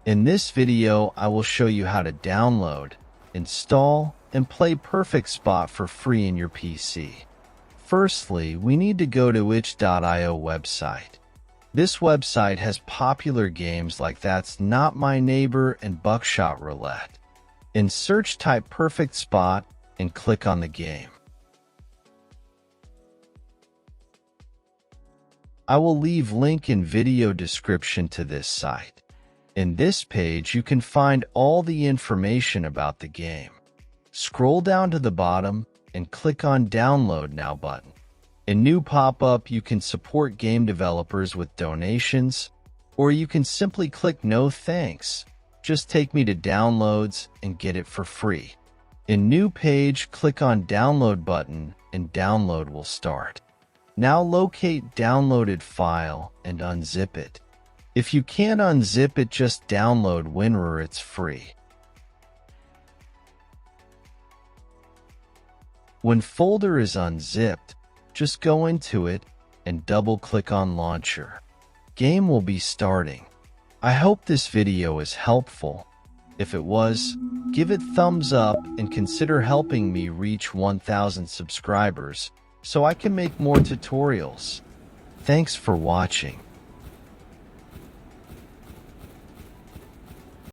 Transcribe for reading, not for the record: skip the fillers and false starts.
In this video, I will show you how to download, install, and play Perfect Spot for free in your PC. Firstly, we need to go to itch.io website. This website has popular games like That's Not My Neighbor and Buckshot Roulette. In search, type Perfect Spot and click on the game. I will leave link in video description to this site. In this page, you can find all the information about the game. Scroll down to the bottom and click on Download Now button. In new pop-up, you can support game developers with donations, or you can simply click No Thanks. Just take me to downloads and get it for free. In new page, click on Download button and download will start. Now locate downloaded file and unzip it. If you can't unzip it, just download WinRAR, it's free. When folder is unzipped, just go into it and double-click on Launcher. Game will be starting. I hope this video is helpful. If it was, give it thumbs up and consider helping me reach 1,000 subscribers so I can make more tutorials. Thanks for watching.